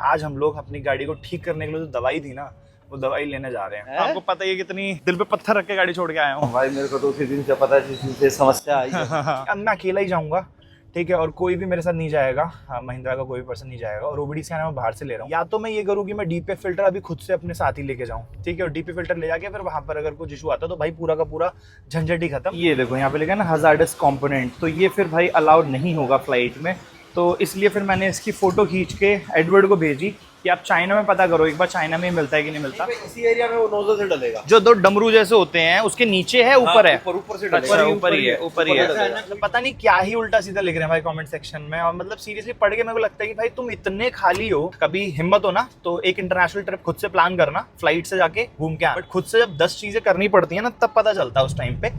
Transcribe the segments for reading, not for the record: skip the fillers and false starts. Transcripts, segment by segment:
आज हम लोग अपनी गाड़ी को ठीक करने के लिए जो दवाई थी ना, वो दवाई लेने जा रहे हैं। आपको पता ही है कितनी दिल पे पत्थर रख के गाड़ी छोड़ के आया हूँ भाई। मेरे को तो उसी दिन से पता है जिस दिन से समस्या आई है। अब मैं अकेला ही जाऊंगा, ठीक है, और कोई भी मेरे साथ नहीं जाएगा। महिंद्रा का कोई भी पर्सन नहीं जाएगा और ओबीडी स्कैनर मैं बाहर से ले रहा हूँ। या तो मैं ये करूँ कि मैं डीपीएफ फिल्टर अभी खुद से अपने साथ ही लेके जाऊँ, ठीक है, और डीपीएफ फिल्टर ले जाके फिर वहां पर अगर कुछ इशू आता तो भाई पूरा का पूरा झंझट ही खत्म। ये देखो यहाँ पे लिखा है ना हजार्डस कंपोनेंट, तो ये फिर भाई अलाउड नहीं होगा फ्लाइट में। तो इसलिए फिर मैंने इसकी फोटो खींच के एडवर्ड को भेजी कि आप चाइना में पता करो एक बार, चाइना में मिलता है कि नहीं मिलता। इसी एरिया में वो नोजल से डलेगा, जो दो डमरू जैसे होते हैं उसके नीचे है, ऊपर है, ऊपर से अच्छा ऊपर ही है, ऊपर ही है। डलेगा। पता नहीं क्या ही उल्टा सीधा लिख रहे हैं भाई कमेंट सेक्शन में। और मतलब सीरियसली पढ़ के मेरे को लगता है कि भाई तुम इतने खाली हो, कभी हिम्मत हो ना तो एक इंटरनेशनल ट्रिप खुद से प्लान करना, फ्लाइट से जाके घूम के आ। बट खुद से जब 10 चीजें करनी पड़ती है ना, तब पता चलता है उस टाइम पे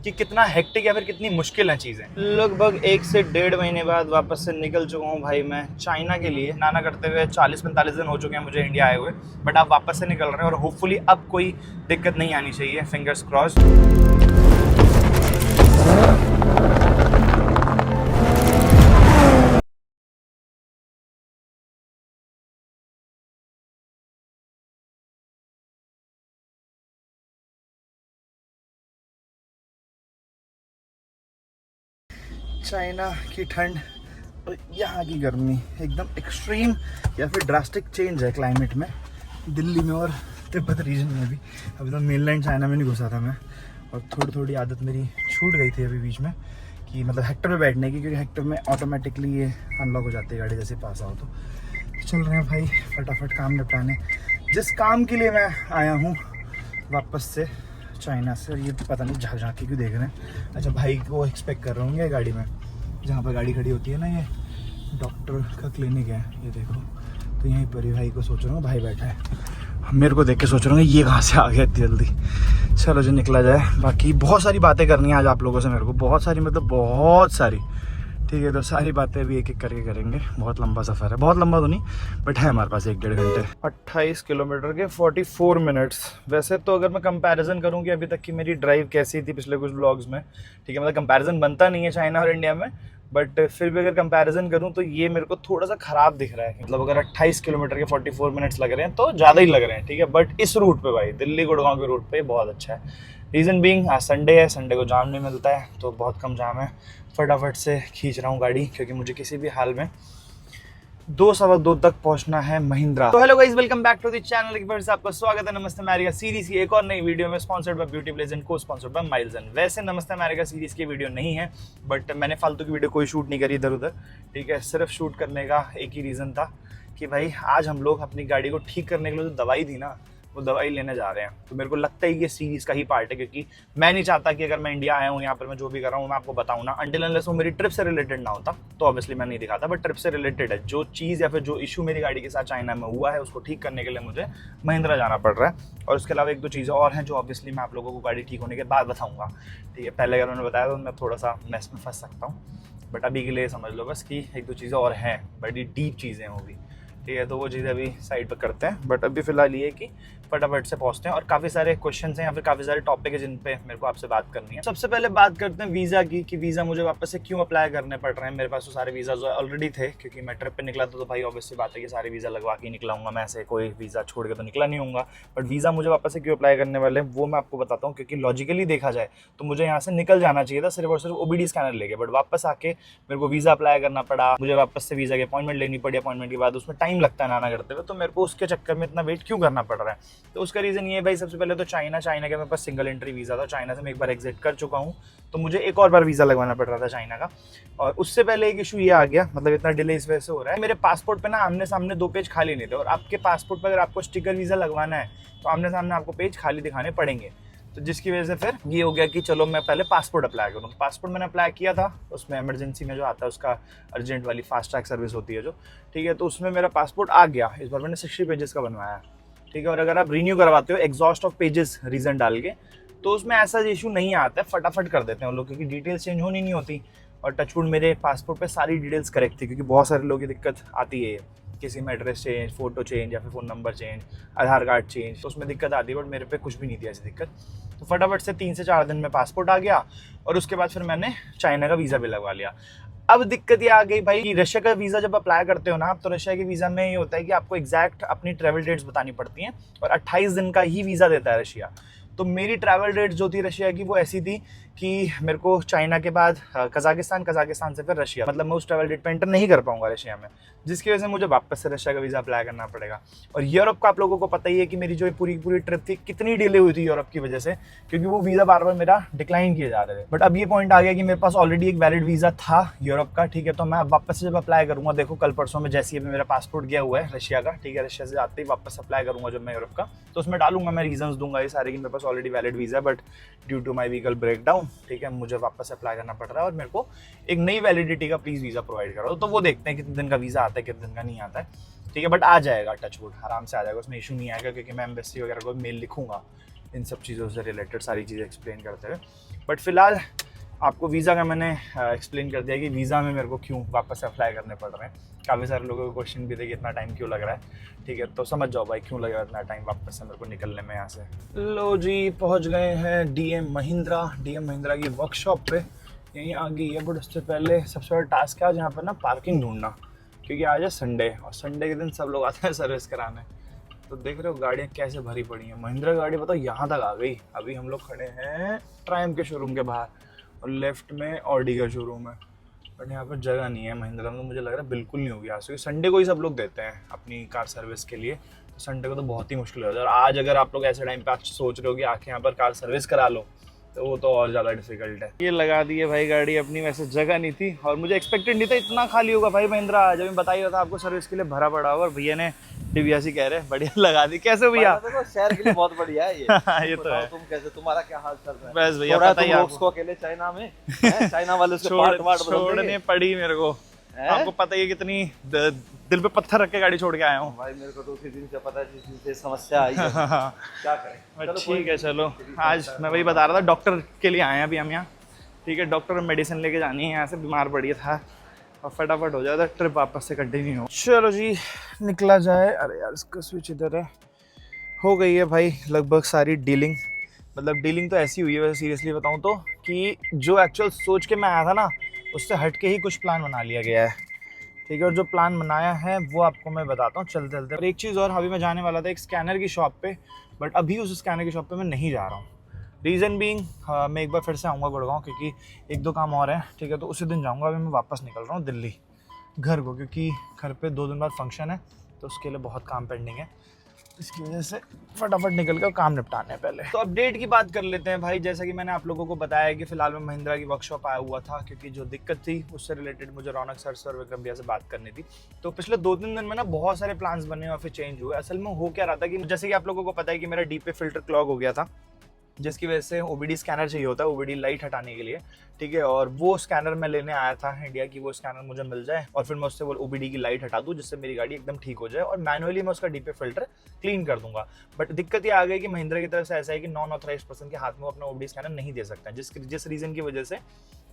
कि कितना हेक्टिक या फिर कितनी मुश्किल है चीजें। लगभग 1 से 1.5 महीने बाद वापस से निकल चुका हूँ भाई मैं चाइना के लिए। नाना करते हुए 40-45 दिन हो चुके हैं मुझे इंडिया आए हुए, बट आप वापस से निकल रहे हैं और होपफुली अब कोई दिक्कत नहीं आनी चाहिए, फिंगर्स क्रॉस। चाइना की ठंड और यहाँ की गर्मी एकदम एक्सट्रीम या फिर ड्रास्टिक चेंज है क्लाइमेट में, दिल्ली में और तिब्बत रीजन में भी। अभी तो मेनलैंड चाइना में नहीं घुसा था मैं, और थोड़ी थोड़ी आदत मेरी छूट गई थी अभी बीच में कि मतलब हेक्टर में बैठने की, क्योंकि हेक्टर में ऑटोमेटिकली ये अनलॉक हो जाती है गाड़ी जैसे पास आओ। तो चल रहे हैं भाई फटाफट काम निपटाने, जिस काम के लिए मैं आया हूँ वापस से चाइना से। और ये पता नहीं झांकी क्यों देख रहे हैं। अच्छा भाई को एक्सपेक्ट कर रहे होंगे गाड़ी में, जहाँ पर गाड़ी खड़ी होती है ना, ये डॉक्टर का क्लिनिक है, ये देखो। तो यहीं पर ही भाई को सोच रहा हूँ, भाई बैठा है, मेरे को देख के सोच रहा हूँ ये कहाँ से आ गया इतनी जल्दी। चलो जो निकला जाए। बाकी बहुत सारी बातें करनी है आज आप लोगों से मेरे को, बहुत सारी, मतलब बहुत सारी, ठीक है। तो सारी बातें अभी एक एक करके करेंगे। बहुत लंबा सफ़र है, बहुत लंबा तो नहीं बट है हमारे पास 1-1.5 घंटे। 28 किलोमीटर के 44 मिनट्स। वैसे तो अगर मैं कंपैरिजन करूं कि अभी तक की मेरी ड्राइव कैसी थी पिछले कुछ व्लॉग्स में, ठीक है, मतलब कंपैरिजन बनता नहीं है चाइना और इंडिया में, बट फिर भी अगर कंपैरिजन करूं तो ये मेरे को थोड़ा सा ख़राब दिख रहा है। मतलब अगर 28 किलोमीटर के 44 मिनट्स लग रहे हैं तो ज़्यादा ही लग रहे हैं, ठीक है। बट इस रूट पे भाई, दिल्ली गुड़गांव के रूट पे बहुत अच्छा है। रीज़न बीइंग आज संडे है, संडे को जाम नहीं मिलता है तो बहुत कम जाम है। फटाफट से खींच रहा हूँ गाड़ी क्योंकि मुझे किसी भी हाल में 2-2:15 तक पहुंचना है महिंद्रा। तो hello guys, welcome back to the channel. एक बार से आपका स्वागत है नमस्ते अमेरिका सीरीज की एक और नई वीडियो में, स्पॉन्सर्ड बाय ब्यूटी प्लेजेंट, को स्पॉन्सर्ड बाय माइल्सन। वैसे नमस्ते अमेरिका सीरीज की वीडियो नहीं है, बट मैंने फालतू की वीडियो कोई शूट नहीं करी इधर उधर, ठीक है। सिर्फ शूट करने का एक ही रीज़न था कि भाई आज हम लोग अपनी गाड़ी को ठीक करने के लिए जो दवाई थी ना, वो दवाई लेने जा रहे हैं। तो मेरे को लगता है ये सीरीज का ही पार्ट है, क्योंकि मैं नहीं चाहता कि अगर मैं इंडिया आया हूँ यहाँ पर मैं जो भी कर रहा हूँ मैं आपको बताऊँ ना, अनटिल अनलेस वो मेरी ट्रिप से रिलेटेड ना होता तो ऑब्वियसली मैं नहीं दिखाता। बट ट्रिप से रिलेटेड है जो चीज़ या फिर जो इशू मेरी गाड़ी के साथ चाइना में हुआ है, उसको ठीक करने के लिए मुझे महिंद्रा जाना पड़ रहा है। और उसके अलावा 1-2 चीज़ें और हैं जो ऑब्वियसली मैं आप लोगों को गाड़ी ठीक होने के बाद बताऊँगा, ठीक है। पहले अगर मैंने बताया तो मैं थोड़ा सा मैस में फंस सकता हूँ, बट अभी के लिए समझ लो बस कि 1-2 चीज़ें और हैं, बड़ी डीप चीज़ें हैं वो भी, ठीक है। तो वो चीज़ें अभी साइड पर करते हैं, बट अभी फिलहाल ये कि फटाफट से पहुंचते हैं। और काफ़ी सारे क्वेश्चंस हैं या फिर काफ़ी सारे टॉपिक है जिन पे मेरे को आपसे बात करनी है। सबसे पहले बात करते हैं वीज़ा की, कि वीज़ा मुझे वापस से क्यों अप्लाई करने पड़ रहे हैं। मेरे पास तो सारे वीज़ा ऑलरेडी थे, क्योंकि मैं ट्रिप पे निकला था तो भाई ऑब्वियसली बात है कि सारे वीज़ा लगवा के निकला हूँ मैं, ऐसे कोई वीज़ा छोड़ के तो निकला नहीं हूँगा। बट वीज़ा मुझे वापस से क्यों अप्लाई करने वाले हैं वो मैं आपको बताता हूँ, क्योंकि लॉजिकली देखा जाए तो मुझे यहाँ से निकल जाना चाहिए था सिर्फ और सिर्फ ओबीडी स्कैनर लेके, बट वापस आके मेरे को वीज़ा अप्लाई करना पड़ा। मुझे वापस से वीज़ा की अपॉइंटमेंट लेनी पड़ी, अपॉइंटमेंट के बाद उसमें टाइम लगता है नाना करते हुए, तो मेरे को उसके चक्कर में इतना वेट क्यों करना पड़ रहा है। तो उसका रीज़न ये भाई, सबसे पहले तो चाइना के मेरे पास सिंगल एंट्री वीज़ा था, चाइना से मैं एक बार एग्जिट कर चुका हूँ, तो मुझे एक और बार वीज़ा लगवाना पड़ रहा था चाइना का। और उससे पहले एक इशू ये आ गया, मतलब इतना डिले इस वजह से हो रहा है, मेरे पासपोर्ट पे ना आमने सामने 2 पेज खाली नहीं थे। और आपके पासपोर्ट पर अगर आपको स्टिकर वीज़ा लगवाना है तो आमने सामने आपको पेज खाली दिखाने पड़ेंगे। तो जिसकी वजह से फिर ये हो गया कि चलो मैं पहले पासपोर्ट अप्लाई करूँ। पासपोर्ट मैंने अप्लाई किया था, उसमें इमरजेंसी में जो आता है उसका अर्जेंट वाली फास्ट ट्रैक सर्विस होती है जो, ठीक है। तो उसमें मेरा पासपोर्ट आ गया, इस बार मैंने 60 पेजेस का बनवाया, ठीक है। और अगर आप रीन्यू करवाते हो एग्जॉस्ट ऑफ पेजेस रीज़न डाल के, तो उसमें ऐसा इशू नहीं आता है, फटाफट कर देते हैं वो लोग, क्योंकि डिटेल्स चेंज होनी नहीं होती। और टचवुड मेरे पासपोर्ट पे सारी डिटेल्स करेक्ट थी, क्योंकि बहुत सारे लोगों की दिक्कत आती है किसी में एड्रेस चेंज, फोटो चेंज या फिर फ़ोन नंबर चेंज, आधार कार्ड चेंज, तो उसमें दिक्कत आती है। बट मेरे पे कुछ भी नहीं थी ऐसी दिक्कत। तो फटाफट से 3 से 4 दिन में पासपोर्ट आ गया और उसके बाद फिर मैंने चाइना का वीज़ा भी लगवा लिया। अब दिक्कत ये आ गई भाई कि रशिया का वीज़ा जब अप्लाई करते हो ना आप, तो रशिया के वीज़ा में ये होता है कि आपको एग्जैक्ट अपनी ट्रैवल डेट्स बतानी पड़ती हैं और 28 दिन का ही वीज़ा देता है रशिया। तो मेरी ट्रैवल डेट जो थी रशिया की वो ऐसी थी कि मेरे को चाइना के बाद कजाकिस्तान से फिर रशिया, मतलब मैं उस ट्रैवल डेट पे एंटर नहीं कर पाऊंगा रशिया में, जिसकी वजह से मुझे वापस से रशिया का वीज़ा अप्लाई करना पड़ेगा। और यूरोप का आप लोगों को पता ही है कि मेरी जो पूरी ट्रिप थी कितनी डिले हुई थी यूरोप की वजह से, क्योंकि वो वीज़ा बार बार मेरा डिक्लाइन किए जा रहे थे। बट अब ये पॉइंट आ गया कि मेरे पास ऑलरेडी एक वैलिड वीज़ा था यूरोप का, ठीक है। तो मैं अब वापस से जब अप्लाई करूँगा, देखो कल परसों में जैसे ही मेरा पासपोर्ट गया हुआ है रशिया का, ठीक है, रशिया से आते ही वापस अप्लाई करूँगा जब मैं यूरोप का, तो उसमें डालूंगा मैं रीजंस दूंगा ये सारे कि मेरे पास ऑलरेडी वैलिड वीज़ा है, but due to my vehicle breakdown, ठीक है, मुझे वापस अप्लाई करना पड़ रहा है और मेरे को एक नई वैलिडिटी का प्लीज़ वीज़ा प्रोवाइड करो। तो वो देखते हैं कितने दिन का वीज़ा आता है, कितने दिन का नहीं आता है, ठीक है। बट आ जाएगा, टचवुड, आराम से आ जाएगा, उसमें इशू नहीं आएगा, क्योंकि मैं एम्बेसी वगैरह को मेल लिखूंगा इन सब चीज़ों से रिलेटेड सारी चीज़ें एक्सप्लेन करते हुए। बट फिलहाल आपको वीज़ा का मैंने एक्सप्लेन कर दिया कि वीज़ा में मेरे को क्यों वापस अप्लाई करने पड़ रहे हैं। काफ़ी सारे लोगों को क्वेश्चन भी थे कि इतना टाइम क्यों लग रहा है, ठीक है। तो समझ जाओ भाई क्यों लगेगा इतना टाइम वापस से मेरे को निकलने में यहाँ से। लो जी, पहुँच गए हैं डीएम महिंद्रा की वर्कशॉप पे, यहीं आ गई है। बट उससे पहले सबसे बड़ा टास्क है आज यहाँ पर ना पार्किंग ढूंढना, क्योंकि आज है संडे और संडे के दिन सब लोग आते हैं सर्विस कराने। तो देख रहे हो गाड़ियाँ कैसे भरी पड़ी हैं। महिंद्रा गाड़ी बताओ यहाँ तक आ गई। अभी हम लोग खड़े हैं ट्रायम्फ के शोरूम के बाहर और लेफ्ट में ऑडी का शोरूम है, बट यहाँ पर जगह नहीं है महिंद्रा में। तो मुझे लग रहा है बिल्कुल नहीं होगी आज, क्योंकि संडे को ही सब लोग देते हैं अपनी कार सर्विस के लिए, तो संडे को तो बहुत ही मुश्किल हो जाता है। और आज अगर आप लोग ऐसे टाइम पे आज सोच रहे हो कि आके यहाँ पर कार सर्विस करा लो, तो वो तो और ज़्यादा डिफिकल्ट है। ये लगा दी है भाई गाड़ी अपनी, वैसे जगह नहीं थी और मुझे एक्सपेक्टेड नहीं था इतना खाली होगा भाई महिंद्रा। जब मैं बताइए था आपको सर्विस के लिए भरा पड़ा होगा, और भैया ने डिबियासी कह रहे हैं बढ़िया लगा दी। कैसे भैया? देखो शहर के लिए बहुत बढ़िया है ये। ये तो है। तुम कैसे, तुम्हारा क्या हाल चल रहा है? बस भैया बताइए आपको। उसको अकेले चाइना में, चाइना वाले उसके पार्ट वार्ट छोड़ने पड़ी मेरे को। आपको पता ही है कितनी दिल पे पत्थर रख के गाड़ी छोड़ के आया हूँ भाई। मेरे को तो उसी दिन से पता है जिस दिन से समस्या आई है। क्या करें, ठीक है चलो। आज मैं वही बता रहा था, डॉक्टर के लिए आए हैं अभी हम यहाँ, ठीक है। डॉक्टर में मेडिसिन लेके जानी है, यहाँ से बीमार पड़ी था और फटाफट हो जाता ट्रिप वापस से कंटिन्यू हो। चलो जी निकला जाए। अरे यार इसका स्विच इधर है। हो गई है भाई लगभग सारी डीलिंग, मतलब डीलिंग तो ऐसी हुई है वैसे सीरियसली बताऊँ तो, कि जो एक्चुअल सोच के मैं आया था ना उससे हट के ही कुछ प्लान बना लिया गया है, ठीक है। और जो प्लान बनाया है वो आपको मैं बताता हूँ चलते चलते। और एक चीज़ और, अभी मैं जाने वाला था एक स्कैनर की शॉप पे, बट अभी उस स्कैनर की शॉप पे मैं नहीं जा रहा हूँ। रीज़न बीइंग मैं एक बार फिर से आऊँगा गुड़गांव, क्योंकि एक दो काम और हैं, ठीक है। तो उसी दिन जाऊँगा। अभी मैं वापस निकल रहा हूँ दिल्ली घर को, क्योंकि घर पे 2 दिन बाद फंक्शन है, तो उसके लिए बहुत काम पेंडिंग है। इसकी वजह से फटाफट निकल कर काम निपटाने हैं पहले। तो अपडेट की बात कर लेते हैं भाई। जैसा कि मैंने आप लोगों को बताया कि फिलहाल मैं महिंद्रा की वर्कशॉप आया हुआ था, क्योंकि जो दिक्कत थी उससे रिलेटेड मुझे रौनक सर और विक्रम भैया से बात करनी थी। तो पिछले 2-3 दिन में ना बहुत सारे प्लान्स बने और फिर चेंज हुए। असल में हो क्या रहा था कि जैसे कि आप लोगों को पता है कि मेरा डीपे फिल्टर क्लॉग हो गया था, जिसकी वजह से ओबीडी स्कैनर चाहिए होता है, ओबीडी लाइट हटाने के लिए, ठीक है। और वो स्कैनर मैं लेने आया था इंडिया की, वो स्कैनर मुझे मिल जाए और फिर मैं उससे वो ओबीडी की लाइट हटा दूँ, जिससे मेरी गाड़ी एकदम ठीक हो जाए और मैनुअली मैं उसका डीपे फिल्टर क्लीन कर दूंगा। बट दिक्कत ये आ गई कि महिंद्रा की तरफ से ऐसा है कि नॉन ऑथराइज्ड पर्सन के हाथ में अपना ओबीडी स्कैनर नहीं दे सकता है, जिस रीज़न की वजह से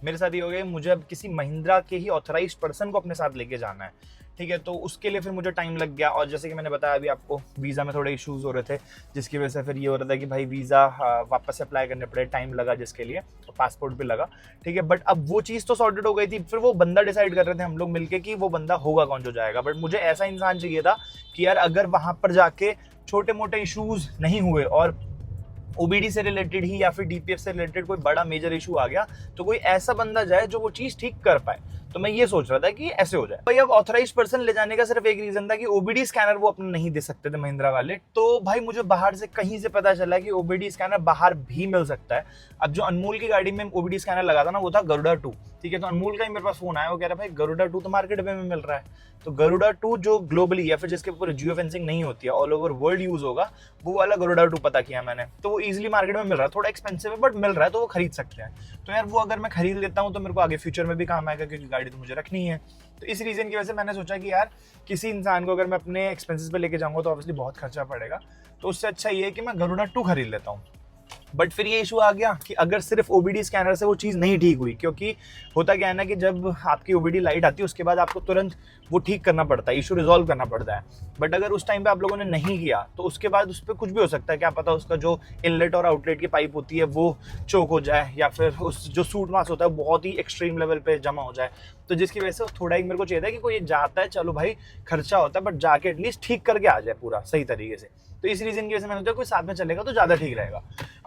मेरे साथ ये हो गया, मुझे अब किसी महिंद्रा के ही ऑथराइज्ड पर्सन को अपने साथ लेके जाना है, ठीक है। तो उसके लिए फिर मुझे टाइम लग गया। और जैसे कि मैंने बताया अभी आपको, वीज़ा में थोड़े इश्यूज़ हो रहे थे, जिसकी वजह से फिर ये हो रहा था कि भाई वीज़ा वापस से अप्लाई करने पड़े, टाइम लगा जिसके लिए, और पासपोर्ट भी लगा, ठीक है। बट अब वो चीज़ तो सॉर्टेड हो गई थी। फिर वो बंदा डिसाइड कर रहे थे हम लोग मिलके कि वो बंदा होगा कौन जो जाएगा। बट मुझे ऐसा इंसान चाहिए था कि यार अगर वहाँ पर जाके छोटे मोटे इश्यूज़ नहीं हुए और ओबीडी से रिलेटेड ही या फिर डीपीएफ से रिलेटेड कोई बड़ा मेजर इशू आ गया, तो कोई ऐसा बंदा जाए जो वो चीज़ ठीक कर पाए। तो मैं ये सोच रहा था कि ऐसे हो जाए भाई। अब ऑथराइज्ड पर्सन ले जाने का सिर्फ एक रीजन था कि ओबीडी स्कैनर वो अपना नहीं दे सकते थे महिंद्रा वाले। तो भाई मुझे बाहर से कहीं से पता चला कि ओबीडी स्कैनर बाहर भी मिल सकता है। अब जो अनमोल की गाड़ी में ओबीडी स्कैनर लगा था ना, वो था गरुड़ा 2, ठीक है। तो अनमोल का ही मेरे पास फोन आया, वो कह रहा भाई गरुड़ा 2 तो मार्केट में मिल रहा है। तो गरुड़ा 2 जो ग्लोबली या फिर जिसके ऊपर जियो फेंसिंग नहीं होती है, ऑल ओवर वर्ल्ड यूज होगा, वो वाला गरुड़ा 2 पता किया मैंने। तो वो इजीली मार्केट में मिल रहा है, थोड़ा एक्सपेंसिव है बट मिल रहा है, तो वो खरीद सकते हैं। तो यार वो अगर मैं खरीद लेता हूँ तो मेरे को आगे फ्यूचर में भी काम आएगा, क्योंकि गाड़ी तो मुझे रखनी है। तो इस रीजन की वजह से मैंने सोचा कि यार किसी इंसान को अगर मैं अपने एक्सपेंसेस पे लेके जाऊंगा तो ऑब्वियसली बहुत खर्चा पड़ेगा, तो उससे अच्छा ये है कि मैं गरुड़ा 2 खरीद लेता हूँ। बट फिर ये इशू आ गया कि अगर सिर्फ ओबीडी स्कैनर से वो चीज़ नहीं ठीक हुई, क्योंकि होता क्या है ना कि जब आपकी ओबीडी लाइट आती है उसके बाद आपको तुरंत वो ठीक करना पड़ता है, इशू रिजॉल्व करना पड़ता है। बट अगर उस टाइम पे आप लोगों ने नहीं किया तो उसके बाद उस पर कुछ भी हो सकता है, क्या पता उसका जो इनलेट और आउटलेट की पाइप होती है वो चोक हो जाए, या फिर उस जो सूट मास होता है बहुत ही एक्सट्रीम लेवल पे जमा हो जाए। तो जिसकी वजह से थोड़ा एक मेरे को चाहिए था कि कोई जाता है, चलो भाई खर्चा होता है बट जाके एटलीस्ट ठीक करके आ जाए पूरा सही तरीके से। तो इस रीज़न की वजह से मैंने सोचा कोई साथ में चलेगा तो ज़्यादा ठीक रहेगा।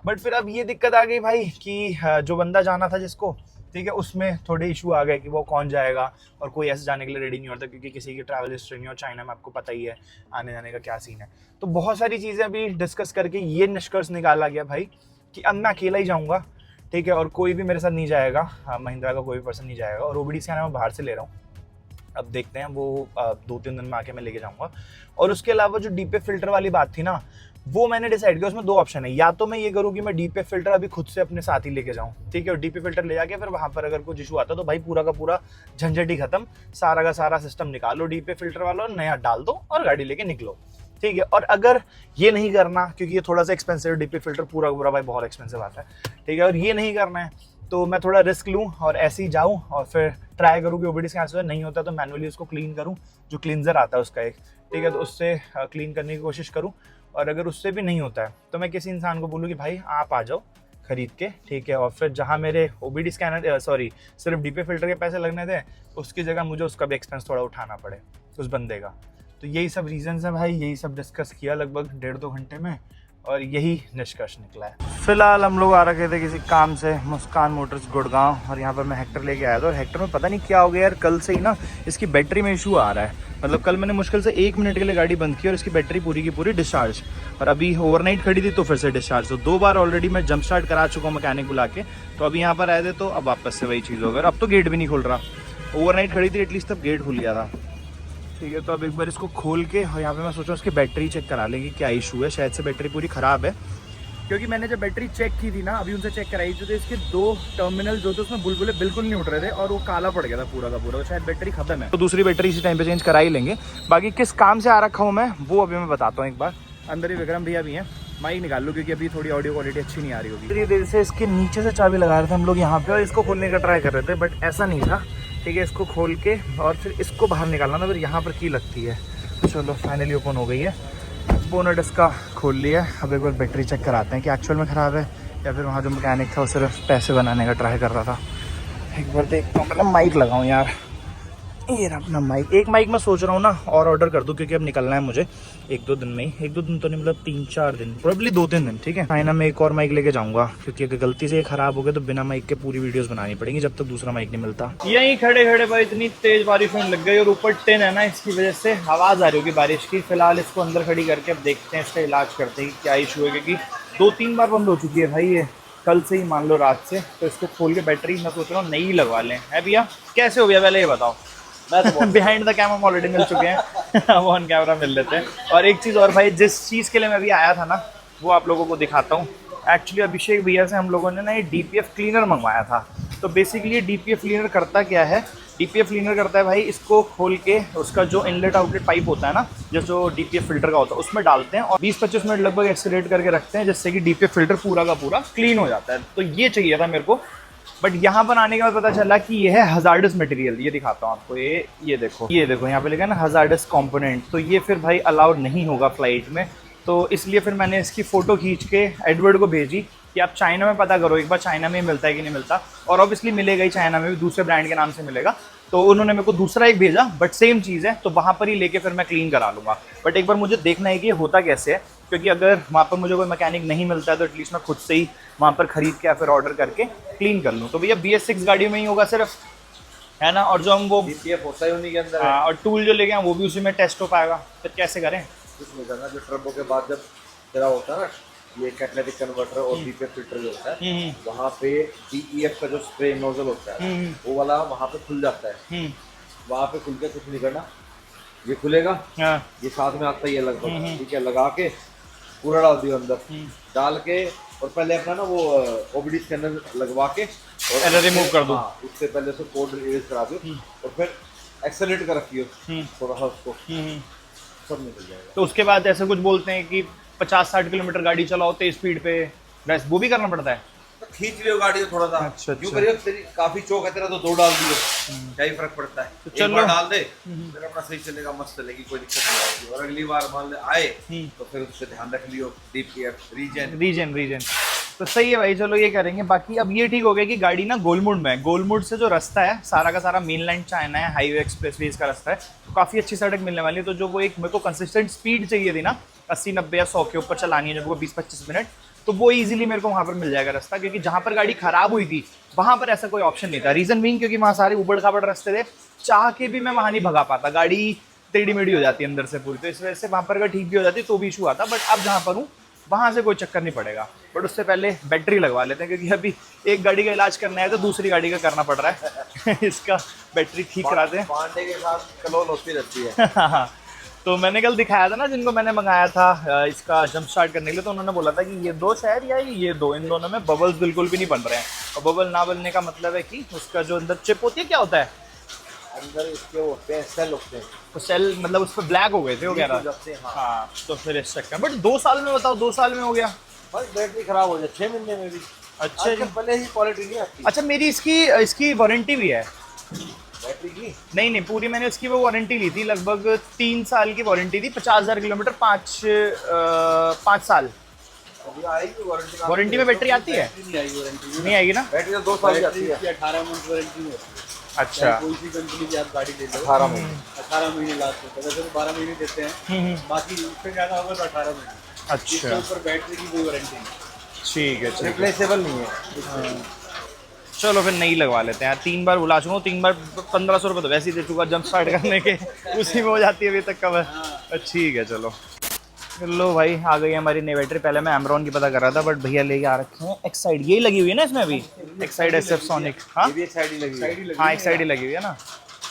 बट फिर अब ये दिक्कत आ गई भाई कि जो बंदा जाना था जिसको, ठीक है, उसमें थोड़े इशू आ गए कि वो कौन जाएगा, और कोई ऐसे जाने के लिए रेडी नहीं होता क्योंकि किसी की ट्रैवल हिस्ट्री नहीं, और चाइना में आपको पता ही है आने जाने का क्या सीन है। तो बहुत सारी चीज़ें अभी डिस्कस करके ये निष्कर्ष निकाला गया भाई कि अब मैं अकेला ही जाऊँगा, ठीक है, और कोई भी मेरे साथ नहीं जाएगा, महिंद्रा का कोई भी पर्सन नहीं जाएगा, और ओबीडी स्कैनर मैं बाहर से ले रहा हूँ। अब देखते हैं वो 2-3 दिन में आके मैं लेके जाऊँगा। और उसके अलावा जो डीपे फिल्टर वाली बात थी ना, वो मैंने डिसाइड किया, उसमें 2 ऑप्शन है, या तो मैं ये करूँ कि मैं डीपे फिल्टर अभी खुद से अपने साथ ही लेके जाऊँ, ठीक है, और डीपे फिल्टर ले जाके फिर वहाँ पर अगर कुछ इशू आता तो भाई पूरा का पूरा झंझट ही खत्म, सारा का सारा सिस्टम निकालो डीपे फिल्टर वाला और नया डाल दो और गाड़ी लेके निकलो, ठीक है। और अगर ये नहीं करना, क्योंकि ये थोड़ा सा एक्सपेंसिव, डीपी फिल्टर पूरा पूरा भाई बहुत एक्सपेंसिव आता है, ठीक है, और ये नहीं करना है तो मैं थोड़ा रिस्क लूँ और ऐसे ही जाऊँ और फिर ट्राई करूँ कि ओबीडी स्कैनर से नहीं होता तो मैनुअली उसको क्लीन करूँ, जो क्लींजर आता है उसका एक, ठीक है, तो उससे क्लीन करने की कोशिश करूँ। और अगर उससे भी नहीं होता है तो मैं किसी इंसान को बोलूँ कि भाई आप आ जाओ खरीद के, ठीक है, और फिर जहाँ मेरे ओबीडी स्कैनर सिर्फ डीपी फिल्टर के पैसे लगने थे उसकी जगह मुझे उसका भी एक्सपेंस थोड़ा उठाना पड़े उस बंदे का। तो यही सब रीजंस हैं भाई, यही सब डिस्कस किया लगभग 1.5-2 घंटे में और यही निष्कर्ष निकला है। फिलहाल हम लोग आ रखे थे किसी काम से मुस्कान मोटर्स गुड़गांव, और यहाँ पर मैं हेक्टर लेके आया था, और हेक्टर में पता नहीं क्या हो गया यार, कल से ही ना इसकी बैटरी में इशू आ रहा है। मतलब कल मैंने मुश्किल से 1 मिनट के लिए गाड़ी बंद की और इसकी बैटरी पूरी की पूरी डिस्चार्ज, और अभी ओवरनाइट खड़ी थी तो फिर से डिस्चार्ज। तो 2 बार ऑलरेडी मैं जंप स्टार्ट करा चुका हूँ मैकेनिक बुला के, तो अभी यहाँ पर आए थे तो अब वापस से वही चीज़ हो गई। अब तो गेट भी नहीं खुल रहा, ओवरनाइट खड़ी थी एटलीस्ट तब गेट खुल गया था, ठीक है। तो अब एक बार इसको खोल के, और यहाँ पे मैं सोच रहा हूँ इसकी बैटरी चेक करा लेंगे क्या इशू है, शायद से बैटरी पूरी ख़राब है, क्योंकि मैंने जब बैटरी चेक की थी ना अभी उनसे चेक कराई थी तो इसके 2 टर्मिनल जो थे उसमें बुलबुले बिल्कुल नहीं उठ रहे थे और वो काला पड़ गया था पूरा का पूरा, तो शायद बैटरी खत्म है। तो दूसरी बैटरी इसी टाइम पे चेंज करा ही लेंगे। बाकी किस काम से आ रखा हूँ मैं वो अभी मैं बताता हूँ एक बार। अंदर ही विक्रम भैया भी हैं, माइक निकाल लो क्योंकि अभी थोड़ी ऑडियो क्वालिटी अच्छी नहीं आ रही होगी। इतनी देर से इसके नीचे से चाबी लगा रहे थे हम लोग यहाँ पे और इसको खोलने का ट्राई कर रहे थे, बट ऐसा नहीं था, ठीक है। इसको खोल के और फिर इसको बाहर निकालना था, फिर यहाँ पर की लगती है। चलो फाइनली ओपन हो गई है, बोनट इसका खोल लिया। अब एक बार बैटरी चेक कराते हैं कि एक्चुअल में ख़राब है या फिर वहाँ जो मैकेनिक था वो सिर्फ पैसे बनाने का ट्राई कर रहा था। एक बार देखता हूँ, मतलब माइक लगाऊँ यार, ये रहा अपना माइक। एक माइक मैं सोच रहा हूँ ना और ऑर्डर कर दूँ क्योंकि अब निकलना है मुझे 1-2 दिन में ही, 1-2 दिन तो नहीं मतलब 3-4 दिन, प्रोबेबली 2-3 दिन, ठीक है। चाइना में एक और माइक लेके जाऊँगा क्योंकि अगर गलती से ये खराब हो गया तो बिना माइक के पूरी वीडियोस बनानी पड़ेंगी जब तक दूसरा माइक नहीं मिलता। यहीं खड़े खड़े भाई इतनी तेज बारिश होने लग गई और ऊपर टिन है ना, इसकी वजह से आवाज़ आ रही होगी बारिश की। फिलहाल इसको अंदर खड़ी करके अब देखते हैं, इसका इलाज करते हैं कि क्या इशू है, क्योंकि 2-3 बार बंद हो चुकी है भाई ये, कल से ही मान लो रात से। तो इसको खोल के बैटरी मैं सोच रहा हूँ नई लगवा लें। है भैया कैसे हो भैया पहले ये बताओ। मैं तो बिहाइंड द कैमरा ऑलरेडी मिल चुके हैं ऑन कैमरा मिल लेते हैं। और एक चीज़ और भाई, जिस चीज़ के लिए मैं अभी आया था ना वो आप लोगों को दिखाता हूँ। एक्चुअली अभिषेक भैया से हम लोगों ने ना ये DPF क्लीनर मंगवाया था। तो बेसिकली ये DPF क्लीनर करता क्या है, DPF क्लीनर करता है भाई, इसको खोल के उसका जो इनलेट आउटलेट पाइप होता है ना, जो DPF फिल्टर का होता है उसमें डालते हैं और 20-25 मिनट लगभग एक्सलेट करके रखते हैं, जिससे कि DPF फिल्टर पूरा का पूरा क्लीन हो जाता है। तो ये चाहिए था मेरे को, बट यहाँ पर आने के बाद पता चला कि ये है हजार्डस मटेरियल। ये दिखाता हूँ आपको, ये देखो यहाँ पे लिखा है ना हजार्डस कंपोनेंट। तो ये फिर भाई अलाउड नहीं होगा फ्लाइट में, तो इसलिए फिर मैंने इसकी फ़ोटो खींच के एडवर्ड को भेजी कि आप चाइना में पता करो एक बार चाइना में मिलता है कि नहीं मिलता। और ऑब्वियसली मिलेगा ही, चाइना में भी दूसरे ब्रांड के नाम से मिलेगा। तो उन्होंने मेरे को दूसरा एक भेजा, बट सेम चीज़ है, तो वहाँ पर ही लेके फिर मैं क्लीन करा लूँगा। बट एक बार मुझे देखना है कि ये होता कैसे है, क्योंकि अगर वहाँ पर मुझे कोई मैकेनिक नहीं मिलता है तो एटलीस्ट मैं खुद से ही वहाँ पर ख़रीद के या फिर ऑर्डर करके क्लीन कर लूँ। तो भैया BS6 गाड़ी में ही होगा सिर्फ, है ना। और जो हम वो DPF होता है उन्हीं के अंदर। हाँ, और टूल जो लेके आए वो भी उसी में टेस्ट हो पाएगा। फिर कैसे करें? कुछ नहीं करना, जो टर्बो के बाद जब तेरा होता है ना ये कैटलिटिक कन्वर्टर और DPF फिल्टर जो होता है वहाँ पे DEF का जो स्प्रे नोजल होता है वो वाला वहाँ पे खुल जाता है। वहाँ पे खुल के कुछ नहीं करना, ये खुलेगा, ये साथ में आता ही है लगभग, ठीक है। लगा के पूरा डाल दियो अंदर, डाल के और पहले अपना ना वो OBD स्कैनर लगवा के और रिमूव कर दो। उससे पहले से कोड इरेज करा दो और फिर एक्सेलरेट कर रखियो थोड़ा सा उसको, सब निकल जाएगा। तो उसके बाद ऐसे कुछ बोलते हैं कि 50-60 किलोमीटर गाड़ी चलाओ तेज स्पीड पे, बस वो भी करना पड़ता है। तो खींच लियो गाड़ी को थोड़ा सा, अच्छा, यूं अच्छा। करियो, तेरी काफी चौक है तेरा तो 2 डाल दियो, क्या ही फर्क पड़ता है। तो एक चलो। बार डाल दे फिर अपना सही चलेगा, मस्त चलेगी, कोई दिक्कत नहीं आएगी। और अगली बार मान ले आए तो फिर उससे ध्यान रख लियो, DPF रीजन। तो सही है भाई, चलो ये करेंगे। बाकी अब ये ठीक हो गया कि गाड़ी ना गोलमुड में है। गोलमुड से जो रास्ता है सारा का सारा मेनलैंड चाइना है, हाईवे एक्सप्रेसवेज का रास्ता है, तो काफ़ी अच्छी सड़क मिलने वाली है। तो जो वो एक मेरे को कंसिस्टेंट स्पीड चाहिए थी ना, 80, 90 या 100 के ऊपर चलानी है जब वो 20-25 मिनट, तो वो इजीली मेरे को वहाँ पर मिल जाएगा रास्ता। क्योंकि जहाँ पर गाड़ी खराब हुई थी वहाँ पर ऐसा कोई ऑप्शन नहीं था। रीज़न बीइंग क्योंकि वहाँ सारे उबड़ खाबड़ रास्ते थे, चाह के भी मैं वहाँ नहीं भगा पाता, गाड़ी टेढ़ी मेढ़ी हो जाती है अंदर से पूरी। तो इस वजह से वहाँ पर अगर ठीक भी हो जाती तो भी इशू आता। बट अब जहाँ पर हूँ वहाँ से कोई चक्कर नहीं पड़ेगा। बट उससे पहले बैटरी लगवा लेते हैं, क्योंकि अभी एक गाड़ी का इलाज करना है तो दूसरी गाड़ी का करना पड़ रहा है। इसका बैटरी ठीक कराते हैं। पांडे के साथ कलोल होती रहती है। तो मैंने कल दिखाया था ना जिनको मैंने मंगाया था इसका जंप स्टार्ट करने के लिए, तो उन्होंने बोला था कि ये दो शायद या ये दो, इन दोनों में बबल्स बिल्कुल भी नहीं बन रहे हैं। और बबल ना बनने का मतलब है कि उसका जो अंदर चिप होती है, क्या होता है अंदर इसके वो होते हैं, सेल होते हैं, तो सेल, मतलब उस पर ब्लैक हो गए थे वो कह रहा। हाँ। हाँ, तो फिर इस चक्कर। बट 2 साल में बताओ, 2 साल में हो गया। बस बैटरी खराब हो जाए 6 महीने में भी। अच्छा जी। पहले ही क्वालिटी नहीं आती अच्छा, मेरी इसकी वारंटी भी है। बैटरी की। नहीं, पूरी मैंने उसकी वो वारंटी ली थी, लगभग 3 साल की वारंटी थी, 50,000 किलोमीटर, 5 साल। अभी आएगी वारंटी। वारंटी में बैटरी आती है? नहीं आई वारंटी, नहीं आएगी ना? बैटरी तो 2 साल की आती है। 18 मंथ वारंटी में होती है। अच्छा। कोई सी कंपनी की आप गाड़ी ले लो 18 महीने। 18 महीने लास्ट होता है, वैसे तो 12 महीने देते हैं, बाकी उससे ज़्यादा होगा तो 18 महीने। इसके अच्छा, ऊपर बैटरी की कोई वारंटी नहीं। ठीक है। रिप्लेसेबल नहीं है। चलो फिर नहीं लगवा लेते हैं यार। 3 बार बुला चुका हूँ, 3 बार 1500 रुपये तो वैसे ही दे चुका जंप स्टार्ट करने के, उसी में हो जाती है अभी तक कवर। ठीक है, चलो। लो भाई, आ गई हमारी नई बैटरी। पहले मैं एमरॉन की पता कर रहा था, बट भैया लेके आ रखे हैं एक्साइड। यही लगी हुई है ना इसमें अभी, एक्साइड SF सोनिक। हाँ ये भी एक साइड ही लगी है। हाँ, एक्साइड ही लगी हुई है ना।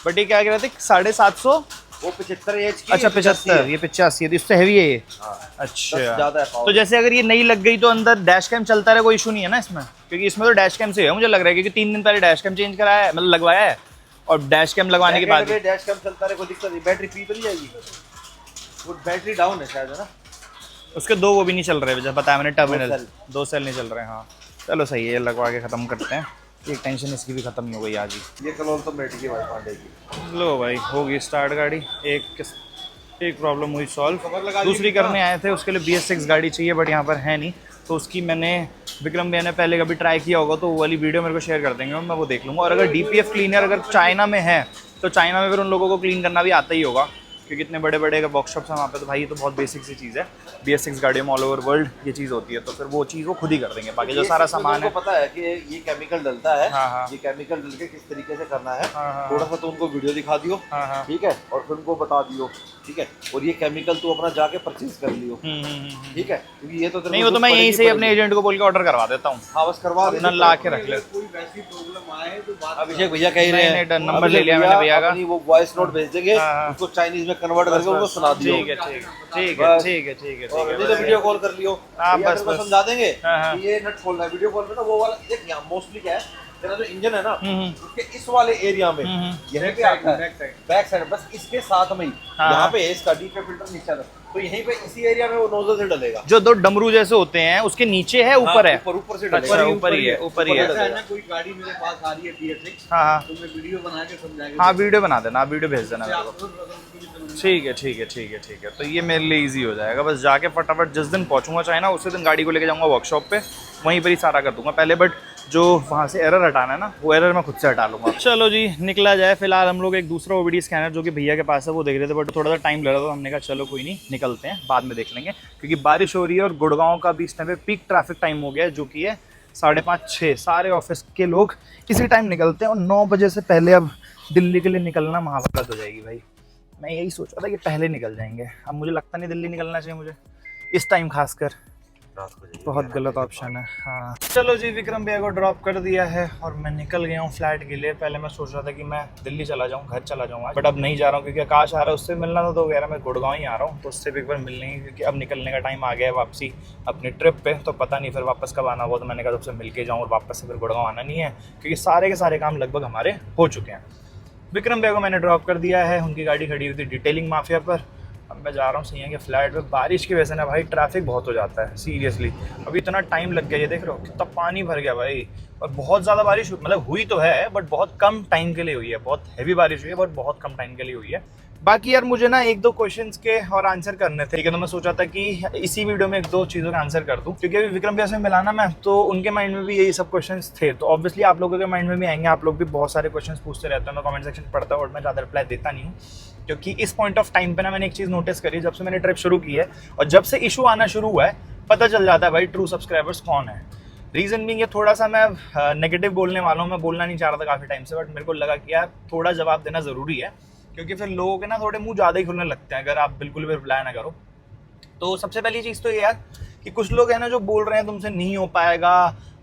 बट ये क्या कह रहे थे, 750? वो 75 एच की। अच्छा 75, ये 85 है, तो इससे हैवी है ये। अच्छा, ज्यादा है पावर। तो जैसे अगर ये नई लग गई तो अंदर डैश कैम चलता रहे, कोई इशू नहीं है ना इसमें? क्योंकि इसमें तो डैश कैम से है मुझे लग रहा है, क्योंकि 3 दिन पहले डैश कैम चेंज कराया है, मतलब लगवाया है, और डैश कैम लगवाने के बाद डैश कैम चलता रहे, कोई दिक्कत नहीं। बैटरी पी तो नहीं जाएगी, वो बैटरी डाउन है शायद, है ना। उसके 2 वो भी नहीं चल रहे, जैसे बताया मैंने, टर्मिनल 2 2 सेल नहीं चल रहे। हाँ चलो सही है, ये लगवा के ख़त्म करते हैं। एक टेंशन इसकी भी ख़त्म नहीं हो गई आज ही। ये कलोल तो बैठ गई भाई पांडे की। लो भाई, होगी स्टार्ट गाड़ी। एक प्रॉब्लम हुई सॉल्व। दूसरी करने आए थे, उसके लिए BS6 गाड़ी चाहिए, बट यहाँ पर है नहीं। तो उसकी मैंने, विक्रम भैया ने पहले कभी ट्राई किया होगा तो वो वाली वीडियो मेरे को शेयर कर देंगे, मैं वो देख लूँगा। और अगर DPF क्लीनर अगर चाइना में है तो चाइना में फिर उन लोगों को क्लीन करना भी आता ही होगा, क्योंकि इतने बड़े बड़े वर्कशॉप्स हैं वहाँ पे। तो भाई ये तो बहुत बेसिक सी चीज़ है, BS6 गाड़ियों में ऑल ओवर वर्ल्ड ये चीज़ होती है। तो फिर वो चीज़ वो खुद ही कर देंगे, बाकी जो सारा सामान है। पता है कि ये केमिकल डलता है। हाँ, हाँ। ये केमिकल डल के किस तरीके से करना है, हाँ, हाँ, थोड़ा सा तो उनको वीडियो दिखा दियो, हाँ, हाँ। ठीक है, और फिर उनको बता दियो, ठीक है। और ये केमिकल तू अपना जाके परचेज कर लियो, ठीक है, क्योंकि ये तो तेरे नहीं, को वो तो मैं यहीं से ही अपने एजेंट को बोल के ऑर्डर करवा देता हूँ। हाँ, बस करवा दे, ना ला के रख ले। कोई वैसी प्रॉब्लम आए तो बात अभिषेक भैया कह रहे हैं, नहीं, नंबर ले लिया मैंने भैया का। अपनी वो वॉइस नोट भेज देंगे, हाँ, हाँ। उसको चाइनीज में कन्वर्ट करके उनको सुना दियो। ठीक है, ठीक है, ठीक है, बस। ठीक है, ठीक है, और ठीक नहीं तो है। वीडियो कॉल कर लियो, हाँ, भैया बस, तेरे को बस। समझा देंगे हाँ, हाँ। कि ये नट खोलना है। वीडियो कॉल में ना वो वाला देख, यहाँ मोस्टली क्या है, तेरा जो इंजन है ना, हम्म। उसके इस वाले एरिया में यहीं पे आता है, बैक साइड, बस इसके साथ में ही, हाँ। यहाँ पे इसका डीपे फिल्टर नीचे है, तो यहीं पे इसी एरिया में वो नोजल से डलेगा। जो 2 डमरू जैसे होते हैं उसके नीचे है, ऊपर है? ऊपर से अच्छा, डलेगा। ऊपर ही है, ऊपर ही है। ऐसा है ना, कोई गाड़ी मेरे पास आ रही है BS6, हाँ, हाँ, तो मैं वीडियो बना के समझा के हाँ, वीडियो बना देना, वीडियो भेज देना मेरे को। आपको समझ ठीक है, ठीक है, ठीक है, ठीक है। तो ये मेरे लिए इजी हो जाएगा, बस जाके फटाफट जिस दिन पहुंचूंगा चाइना उसी दिन गाड़ी को लेके जाऊंगा वर्कशॉप पे, वहीं पर ही सारा कर दूंगा पहले। बट जो वहाँ से एरर हटाना है ना, वो एरर मैं खुद से हटा लूंगा। चलो जी, निकला जाए। फिलहाल हम लोग एक दूसरा OBD स्कैनर जो कि भैया के पास है वो देख रहे थे, बट थोड़ा सा टाइम लग रहा था। हमने कहा चलो कोई नहीं, निकलते हैं, बाद में देख लेंगे, क्योंकि बारिश हो रही है और गुड़गांव का भी इस टाइम पे पीक ट्रैफिक टाइम हो गया है, जो कि है 5:30-6। सारे ऑफिस के लोग इसी टाइम निकलते हैं, और 9 बजे से पहले अब दिल्ली के लिए निकलना महावत हो जाएगी भाई। मैं यही सोच रहा था कि पहले निकल जाएंगे, अब मुझे लगता नहीं दिल्ली निकलना चाहिए मुझे इस टाइम, खासकर बहुत गलत ऑप्शन है। हाँ चलो जी, विक्रम भैया को ड्रॉप कर दिया है और मैं निकल गया हूँ फ्लैट के लिए। पहले मैं सोच रहा था कि मैं दिल्ली चला जाऊँ, घर चला जाऊँ, बट अब नहीं जा रहा हूँ, क्योंकि आकाश आ रहा है, उससे मिलना था, तो कह रहा मैं गुड़गांव ही आ रहा हूँ, तो उससे भी एक बार मिलने ही, क्योंकि अब निकलने का टाइम आ गया है वापसी अपनी ट्रिप पे। तो पता नहीं फिर वापस कब आना होगा, तो मैंने कहा सबसे मिल के जाऊँ और वापस से फिर गुड़गांव आना नहीं है, क्योंकि सारे के सारे काम लगभग हमारे हो चुके हैं। विक्रम भैया को मैंने ड्रॉप कर दिया है, उनकी गाड़ी खड़ी हुई थी डिटेलिंग माफिया पर। अब मैं जा रहा हूँ सिया के फ्लैट पे। बारिश की वजह से ना भाई ट्रैफिक बहुत हो जाता है सीरियसली। अभी इतना टाइम लग गया, ये देख रहे हो कितना पानी भर गया भाई। और बहुत ज़्यादा बारिश मतलब हुई तो है बट बहुत कम टाइम के लिए हुई है, बहुत हैवी बारिश हुई है बट बहुत कम टाइम के लिए हुई है। बाकी यार मुझे ना एक दो क्वेश्चंस के और आंसर करने थे, ठीक है, तो मैं सोचा था कि इसी वीडियो में एक दो चीज़ों का आंसर कर दूं, क्योंकि अभी विक्रम भैया से मिला ना मैं, तो उनके माइंड में भी यही सब क्वेश्चंस थे, तो ऑब्वियसली आप लोगों के माइंड में भी आएंगे। आप लोग भी बहुत सारे क्वेश्चंस पूछते रहते हैं, मैं कमेंट सेक्शन पढ़ता हूँ और मैं ज़्यादा रिप्लाई देता नहीं हूँ, क्योंकि इस पॉइंट ऑफ टाइम पे ना मैंने एक चीज़ नोटिस करी, जब से मैंने ट्रिप शुरू की है और जब से इशू आना शुरू हुआ है पता चल जाता है भाई ट्रू सब्सक्राइबर्स कौन है। रीज़न भी ये थोड़ा सा मैं नेगेटिव बोलने वाला हूँ, मैं बोलना नहीं चाह रहा था काफ़ी टाइम से, बट मेरे को लगा कि यार थोड़ा जवाब देना ज़रूरी है, क्योंकि फिर लोगों के ना थोड़े मुंह ज़्यादा ही खुलने लगते हैं अगर आप बिल्कुल भी रिप्लाई ना करो। तो सबसे पहली चीज़ तो ये यार कि कुछ लोग हैं ना जो बोल रहे हैं तुमसे नहीं हो पाएगा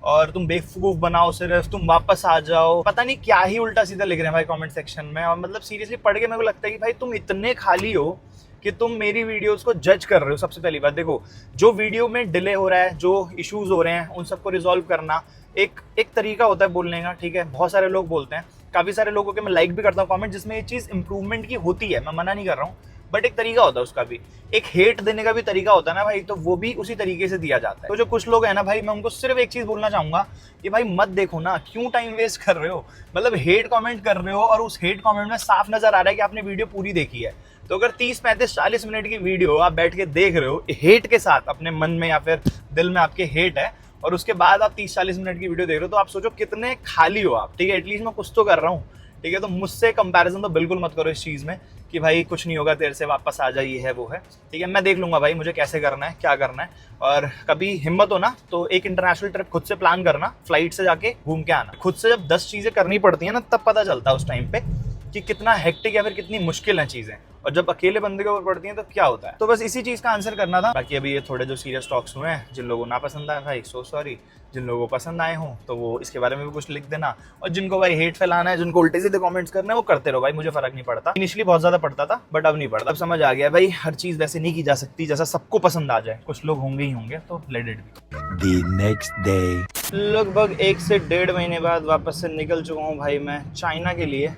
और तुम बेवकूफ़ बनाओ, सिर्फ तुम वापस आ जाओ, पता नहीं क्या ही उल्टा सीधा लिख रहे हैं भाई कमेंट सेक्शन में। और मतलब सीरियसली पढ़ के मेरे को लगता है कि भाई तुम इतने खाली हो कि तुम मेरी वीडियोस को जज कर रहे हो। सबसे पहली बात देखो, जो वीडियो में डिले हो रहा है, जो इश्यूज हो रहे हैं, उन सबको रिजॉल्व करना एक तरीका होता है बोलने का, ठीक है। बहुत सारे लोग बोलते हैं, काफ़ी सारे लोगों के मैं लाइक भी करता हूँ कमेंट जिसमें ये चीज़ इंप्रूवमेंट की होती है, मैं मना नहीं कर रहा हूँ, बट एक तरीका होता है उसका भी, एक हेट देने का भी तरीका होता है ना भाई, तो वो भी उसी तरीके से दिया जाता है। तो जो कुछ लोग हैं ना भाई, मैं उनको सिर्फ एक चीज़ बोलना चाहूँगा कि भाई मत देखो ना, क्यों टाइम वेस्ट कर रहे हो, मतलब हेट कमेंट कर रहे हो और उस हेट कमेंट में साफ नजर आ रहा है कि आपने वीडियो पूरी देखी है। तो अगर 30, 35, 40 मिनट की वीडियो आप बैठ के देख रहे हो हेट के साथ, अपने मन में या फिर दिल में आपके हेट है, और उसके बाद आप 30-40 मिनट की वीडियो देख रहे हो, तो आप सोचो कितने खाली हो आप, ठीक है। एटलीस्ट मैं कुछ तो कर रहा हूँ, ठीक है। तो मुझसे कंपैरिजन तो बिल्कुल मत करो इस चीज़ में कि भाई कुछ नहीं होगा तेरे से, वापस आ जाइए है वो है, ठीक है। मैं देख लूंगा भाई मुझे कैसे करना है, क्या करना है, और कभी हिम्मत हो ना तो एक इंटरनेशनल ट्रिप खुद से प्लान करना, फ्लाइट से जाके घूम के आना। खुद से जब 10 चीज़ें करनी पड़ती हैं ना, तब पता चलता है उस टाइम पे कि कितना हेक्टिक या फिर कितनी मुश्किल हैं चीज़ें, और जब अकेले बंदे के ऊपर पड़ती हैं तो क्या होता है। तो बस इसी चीज़ का आंसर करना था। बाकी अभी ये थोड़े जो सीरियस टॉक्स हुए हैं, जिन लोगों को ना पसंद आए भाई सो सॉरी, जिन लोगों को पसंद आए हों तो वो इसके बारे में भी कुछ लिख देना, और जिनको भाई हेट फैलाना है, जिनको उल्टे सीधे कमेंट्स करना है, वो करते रहो भाई, मुझे फर्क नहीं पड़ता। इनिशियली बहुत ज़्यादा पड़ता था बट अब नहीं पड़ता, अब समझ आ गया भाई हर चीज़ वैसे नहीं की जा सकती जैसा सबको पसंद आ जाए, कुछ लोग होंगे ही होंगे, तो let it be. The next day. लगभग 1 से 1.5 महीने बाद वापस से निकल चुका हूँ भाई मैं चाइना के लिए।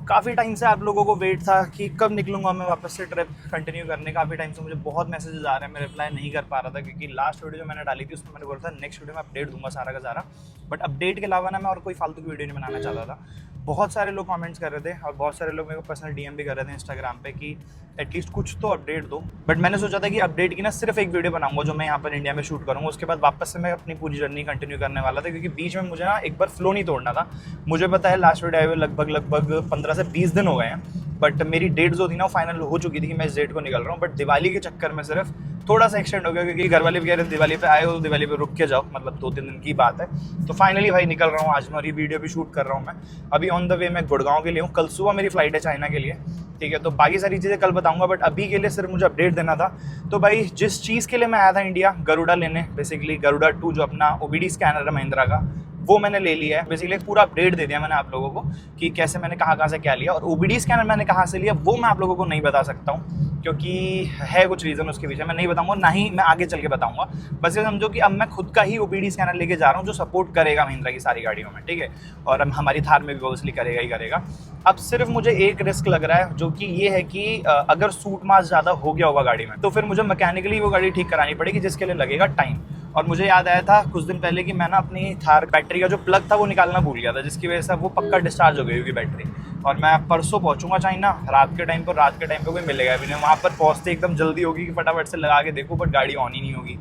काफ़ी टाइम से आप लोगों को वेट था कि कब निकलूंगा मैं वापस से ट्रिप कंटिन्यू करने। काफ़ी टाइम से मुझे बहुत मैसेजेस आ रहे हैं, मैं रिप्लाई नहीं कर पा रहा था, क्योंकि लास्ट वीडियो जो मैंने डाली थी उसमें मैंने बोला था नेक्स्ट वीडियो में अपडेट दूंगा सारा का सारा, बट अपडेट के अलावा ना मैं और कोई फालतू की वीडियो नहीं बनाना चाहता था। बहुत सारे लोग कमेंट्स कर रहे थे और बहुत सारे लोग मेरे को पर्सनल डीएम भी कर रहे थे इंस्टाग्राम पे कि एटलीस्ट कुछ तो अपडेट दो, बट मैंने सोचा था कि अपडेट की ना सिर्फ एक वीडियो बनाऊंगा जो मैं यहाँ पर इंडिया में शूट करूँगा, उसके बाद वापस से मैं अपनी पूरी जर्नी कंटिन्यू करने वाला था, क्योंकि बीच में मुझे ना एक बार फ्लो नहीं तोड़ना था। मुझे पता है लास्ट वीडियो आए हुए लगभग 15 से 20 दिन हो गए हैं, बट मेरी डेट जो थी ना वो फाइनल हो चुकी थी कि मैं इस डेट को निकल रहा हूँ, बट दिवाली के चक्कर में सिर्फ थोड़ा सा एक्सटेंड हो गया, क्योंकि घर वाले भी कह रहे दिवाली पे आए हो तो दिवाली पे रुक के जाओ, मतलब 2-3 दिन की बात है। तो फाइनली भाई निकल रहा हूँ आज मैं, और ये वीडियो भी शूट कर रहा हूँ मैं। अभी ऑन द वे मैं गुड़गांव के लिए हूँ, कल सुबह मेरी फ्लाइट है चाइना के लिए, ठीक है। तो बाकी सारी चीज़ें कल बताऊंगा, बट अभी के लिए सिर्फ मुझे अपडेट देना था। तो भाई जिस चीज़ के लिए मैं आया था इंडिया, गरुड़ा लेने, बेसिकली गरुड़ा 2 जो अपना OBD स्कैनर है महिंद्रा का, वो मैंने ले लिया है। बेसिकली पूरा अपडेट दे दिया मैंने आप लोगों को कि कैसे मैंने कहाँ से क्या लिया, और OBD स्कैनर मैंने कहाँ से लिया वो मैं आप लोगों को नहीं बता सकता हूँ, क्योंकि है कुछ रीज़न उसके पीछे, मैं नहीं बताऊँगा, ना ही मैं आगे चल के बताऊँगा। बस ये समझो कि अब मैं खुद का ही OBD स्कैनर लेके जा रहा हूँ जो सपोर्ट करेगा महिंद्रा की सारी गाड़ियों में, ठीक है। और अब हमारी थार में भी ऑब्वियसली करेगा ही करेगा। अब सिर्फ मुझे एक रिस्क लग रहा है, जो कि ये है कि अगर सूट मास ज़्यादा हो गया होगा गाड़ी में, तो फिर मुझे मैकेनिकली वो गाड़ी ठीक करानी पड़ेगी, जिसके लिए लगेगा टाइम। और मुझे याद आया था कुछ दिन पहले कि मैं ना अपनी थार बैटरी का जो प्लग था वो निकालना भूल गया था, जिसकी वजह से वो पक्का डिस्चार्ज हो गई होगी बैटरी। और मैं परसों पहुंचूंगा चाइना रात के टाइम पर कोई मिलेगा भी नहीं, वहाँ पर पहुँचते एकदम जल्दी होगी कि फटाफट से लगा के देखो, बट गाड़ी ऑन ही नहीं होगी,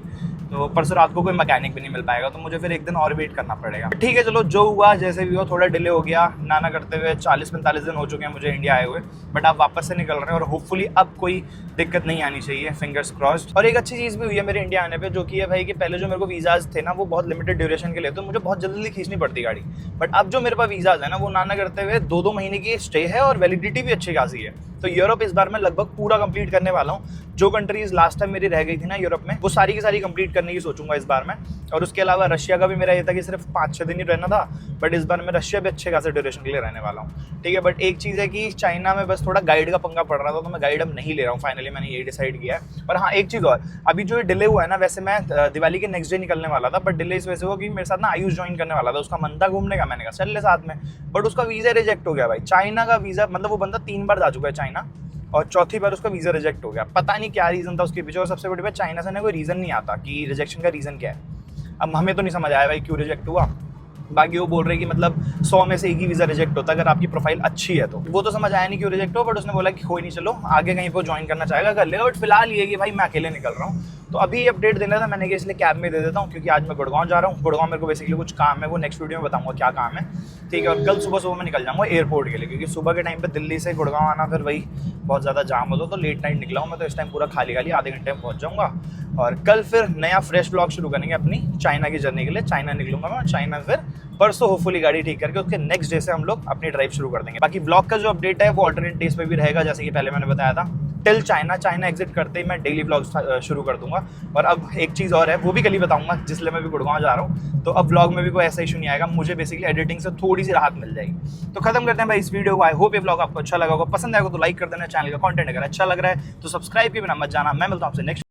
तो परसों रात को कोई मैकेनिक भी नहीं मिल पाएगा, तो मुझे फिर एक दिन और वेट करना पड़ेगा। ठीक है चलो जो हुआ जैसे भी हुआ, थोड़ा डिले हो गया, ना करते हुए 40-45 दिन हो चुके हैं मुझे इंडिया आए हुए, बट आप वापस से निकल रहे हैं और होपफुली अब कोई दिक्कत नहीं आनी चाहिए, फिंगर्स क्रॉस्ड। और एक अच्छी चीज़ भी हुई है मेरे इंडिया आने पे, जो कि है भाई कि पहले जो मेरे को वीज़ाज थे ना वो बहुत लिमिटेड ड्यूरेशन के लिए, तो मुझे बहुत जल्दी खींचनी पड़ती गाड़ी, बट अब जो मेरे पास वीज़ाज है ना वो ना करते हुए 2-2 महीने की स्टे है और वैलिडिटी भी अच्छी खासी है। तो यूरोप इस बार मैं लगभग पूरा कंप्लीट करने वाला हूँ। जो कंट्रीज लास्ट टाइम मेरी रह गई थी ना यूरोप में, वो सारी की सारी कंप्लीट करने की सोचूंगा इस बार मैं। और उसके अलावा रशिया का भी मेरा ये था कि सिर्फ 5-6 दिन ही रहना था, बट इस बार मैं रशिया भी अच्छे खासे ड्यूरेशन के लिए रहने वाला हूँ, ठीक है। बट एक चीज़ है कि चाइना में बस थोड़ा गाइड का पंगा पड़ रहा था, तो मैं गाइड अब नहीं ले रहा हूँ, फाइनली मैंने ये डिसाइड किया है। और हाँ एक चीज़ और, अभी जो डिले हुआ है ना, वैसे मैं दिवाली के नेक्स्ट डे निकलने वाला था, बट डिले इस वजह से हुआ कि मेरे साथ ना आयुष ज्वाइन करने वाला था, उसका मन था घूमने का, मैंने कहा चल ले साथ में, बट उसका वीज़ा रिजेक्ट हो गया भाई। चाइना का वीज़ा मतलब वो बंदा 3 बार जा चुका है चाइना, और चौथी बार उसका वीज़ा रिजेक्ट हो गया। पता नहीं क्या रीज़न था उसके पीछे, और सबसे बड़ी बात चाइना से ना कोई रीज़न नहीं आता कि रिजेक्शन का रीज़न क्या है। अब हमें तो नहीं समझ आया भाई क्यों रिजेक्ट हुआ। बाकी वो बोल रहे कि मतलब 100 में से एक ही वीज़ा रिजेक्ट होता है अगर आपकी प्रोफाइल अच्छी है तो। वो तो समझ आया नहीं क्यों रिजेक्ट हो, बट उसने बोला कि कोई नहीं, चलो आगे कहीं पर ज्वाइन करना चाहेगा कर लेगा, बट फिलहाल ये कि भाई मैं अकेले निकल रहा हूँ। तो अभी अपडेट देना था मैंने कि इसलिए कैब में दे देता हूँ, क्योंकि आज मैं गुड़गांव जा रहा हूँ। गुड़गांव मेरे को बेसिकली कुछ काम है, वो नेक्स्ट वीडियो में बताऊंगा क्या काम है, ठीक है। और कल सुबह मैं निकल जाऊँगा एयरपोर्ट के लिए, क्योंकि सुबह के टाइम पे दिल्ली से गुड़गांव आना फिर वही बहुत ज़्यादा जाम होता, तो लेट नाइट निकला हूँ मैं, तो इस टाइम पूरा खाली आधे घंटे में पहुँच जाऊँगा। और कल फिर नया फ्रेश ब्लॉग शुरू करेंगे अपनी चाइना की जर्नी के लिए। चाइना निकलूंगा मैं, और चाइना फिर परसों होपफुली गाड़ी ठीक करके उसके नेक्स्ट डे से हम लोग अपनी ड्राइव शुरू कर देंगे। बाकी ब्लॉग का जो अपडेट है वो ऑल्टरनेट डेज पे भी रहेगा, जैसे कि पहले मैंने बताया था। टिल चाइना एग्जिट करते ही मैं डेली ब्लॉग शुरू कर दूंगा। और अब एक चीज़ और है, वो भी कल ही बताऊंगा, जिसलिए मैं भी गुड़गांव जा रहा हूँ। तो अब ब्लॉग में भी कोई ऐसा इशू नहीं आएगा, मुझे बेसिकली एडिटिंग से थोड़ी सी राहत मिल जाएगी। तो खत्म करते हैं भाई इस वीडियो को। आई होप ये ब्लॉग आपको अच्छा लगा होगा, पसंद आएगा तो लाइक कर देना। चैनल का कंटेंट अगर अच्छा लग रहा है तो सब्सक्राइब के बिना मत जाना। मैं मिलता हूँ आपसे नेक्स्ट